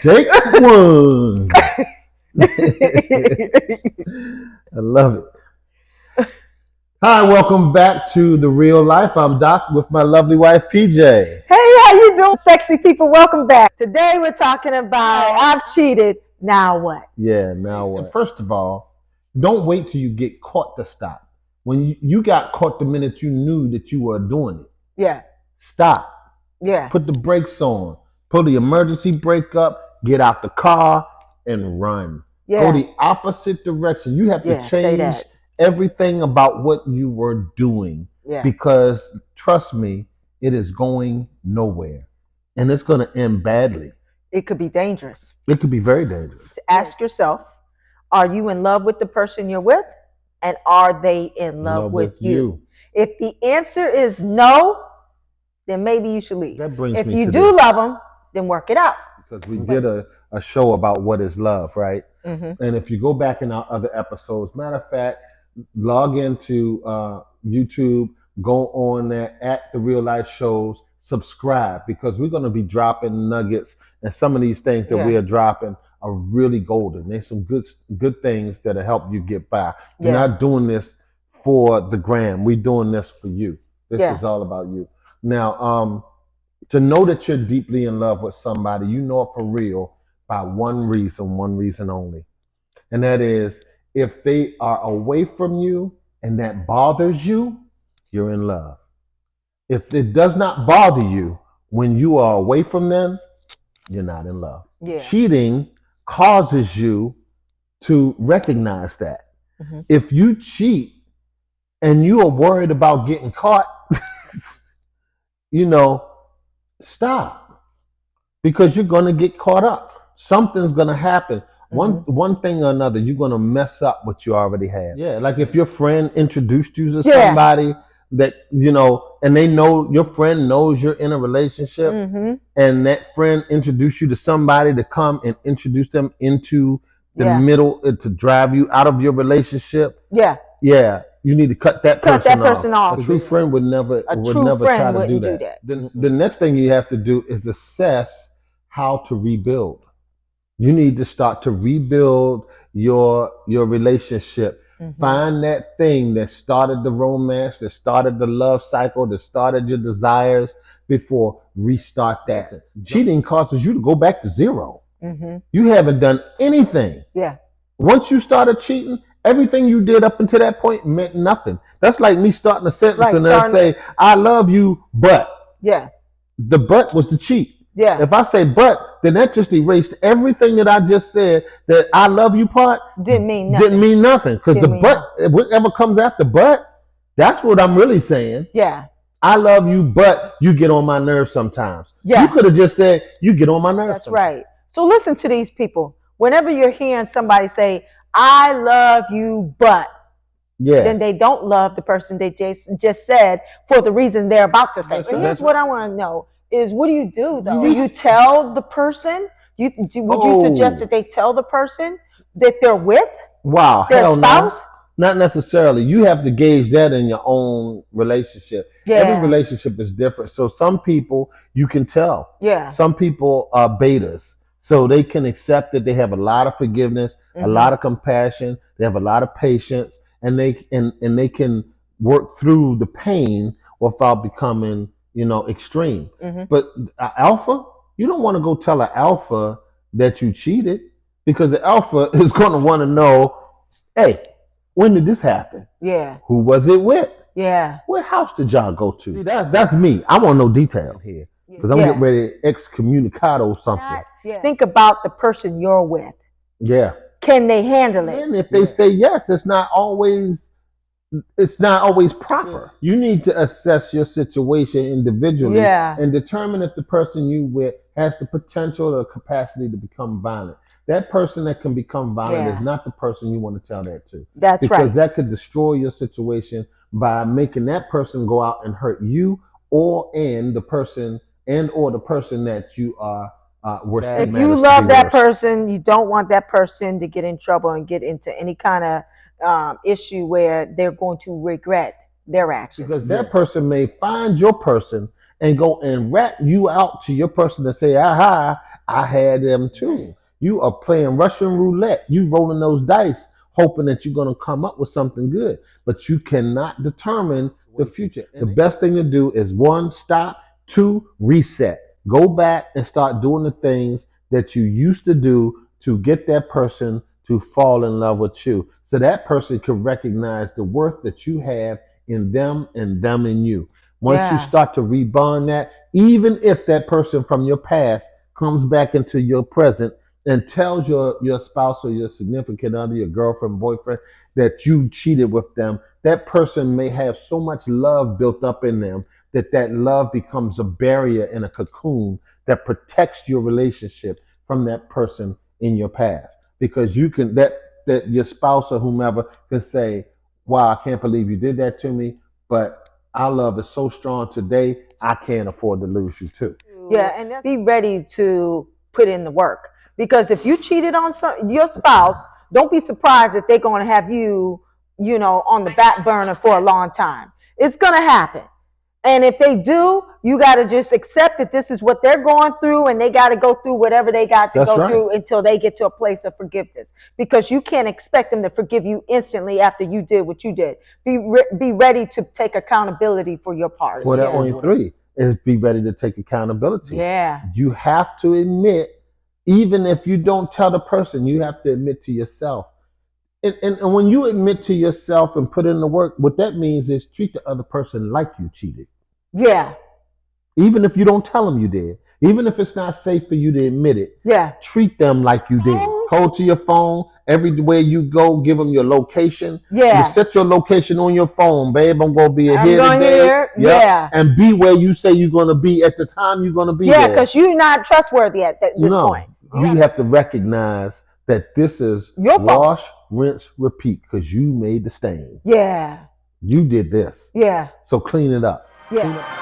Take one. I love it. Hi, welcome back to The Real Life. I'm Doc with my lovely wife, PJ. Hey, how you doing, sexy people? Welcome back. Today we're talking about I've cheated. Now what? Yeah, now what? And first of all, don't wait till you get caught to stop. When you got caught the minute you knew that you were doing it, Yeah, stop. yeah, Put the brakes on. Pull the emergency brake up. Get out the car and run. yeah. Go the opposite direction. You have to Yeah, say change that. everything about what you were doing Yeah, because trust me, it is going nowhere. And it's going to end badly. it could be dangerous. It could be very dangerous. To ask yourself, are you in love with the person you're with? And are they in love with you? If the answer is no, then maybe you should leave. That brings If me you to do this, love them, then work it out. because we did a show about what is love, right? Mm-hmm. And if you go back in our other episodes, matter of fact, log into YouTube, go on there at The Real Life Shows, subscribe, because we're going to be dropping nuggets, and some of these things that we are dropping are really golden. There's some good things that'll help you get by. We're not doing this for the gram. We're doing this for you. This is all about you. Now, to know that you're deeply in love with somebody, you know it for real by one reason only. And that is if they are away from you and that bothers you, you're in love. If it does not bother you when you are away from them, you're not in love. Yeah. Cheating causes you to recognize that. Mm-hmm. If you cheat and you are worried about getting caught, stop, because you're going to get caught up. Something's going to happen. One thing or another, you're going to mess up what you already have. Yeah, like if your friend introduced you to somebody that, and they know your friend knows you're in a relationship, and that friend introduced you to somebody to come and introduce them into the middle to drive you out of your relationship. Yeah, you need to cut that person off. A true friend would never try to do that. The next thing you have to do is assess how to rebuild. You need to start to rebuild your relationship. Find that thing that started the romance, that started the love cycle, that started your desires before. Restart that. Cheating causes you to go back to zero. You haven't done anything. Once you started cheating, everything you did up until that point meant nothing. That's like me starting a sentence and I say, I love you, but. The but was the cheat. If I say but, then that just erased everything that I just said. That I love you part didn't mean nothing. Because the but, whatever comes after but, that's what I'm really saying. I love you, but you get on my nerves sometimes. You could have just said, you get on my nerves. That's right. So listen to these people. Whenever you're hearing somebody say, I love you, but, then they don't love the person they just said for the reason they're about to say. But here's what I want to know is, what do you do, though? Do you tell the person? Would you suggest that they tell the person that they're with? Wow, their spouse? No. Not necessarily. You have to gauge that in your own relationship. Every relationship is different. So some people you can tell. Some people are betas. So they can accept that they have a lot of forgiveness, a lot of compassion, they have a lot of patience, and they can work through the pain without becoming, extreme. But alpha, you don't want to go tell an alpha that you cheated, because the alpha is going to want to know, hey, when did this happen? Who was it with? What house did y'all go to? See, that's me. I want no detail here, because I'm getting ready to excommunicado something. Think about the person you're with. Can they handle it? And if they say yes, it's not always proper. You need to assess your situation individually and determine if the person you with has the potential or capacity to become violent. That person that can become violent is not the person you want to tell that to. That's right. Because that could destroy your situation by making that person go out and hurt you or the person that you are. If you love that person, you don't want that person to get in trouble and get into any kind of issue where they're going to regret their actions. Because that person may find your person and go and rat you out to your person and say, aha, I had them too. You are playing Russian roulette. You rolling those dice, hoping that you're going to come up with something good, but you cannot determine the future. The best thing to do is 1, stop, 2, reset. Go back and start doing the things that you used to do to get that person to fall in love with you. So that person can recognize the worth that you have in them and them in you. Once you start to rebond that, even if that person from your past comes back into your present and tells your spouse or your significant other, your girlfriend, boyfriend, that you cheated with them, that person may have so much love built up in them that love becomes a barrier and a cocoon that protects your relationship from that person in your past. Because you can that your spouse or whomever can say, wow, I can't believe you did that to me, but our love is so strong today, I can't afford to lose you too. Yeah, and be ready to put in the work. Because if you cheated on your spouse, don't be surprised if they're going to have you, on the back burner for a long time. It's going to happen. And if they do, you got to just accept that this is what they're going through, and they got to go through whatever they got to go through until they get to a place of forgiveness. Because you can't expect them to forgive you instantly after you did what you did. Be ready to take accountability for your part. Well, that only 3 is be ready to take accountability. Yeah. You have to admit, even if you don't tell the person, you have to admit to yourself. And when you admit to yourself and put in the work, what that means is treat the other person like you cheated. Yeah. Even if you don't tell them you did. Even if it's not safe for you to admit it. Yeah. Treat them like you did. Hold to your phone. Everywhere you go, give them your location. Yeah. You set your location on your phone, babe. I'm going to be here today. Here. Yep. Yeah. And be where you say you're going to be at the time you're going to be there. Yeah, because you're not trustworthy at this point. You have to recognize that this is your wash, rinse, repeat, because you made the stain. Yeah. You did this. Yeah. So clean it up. Yeah.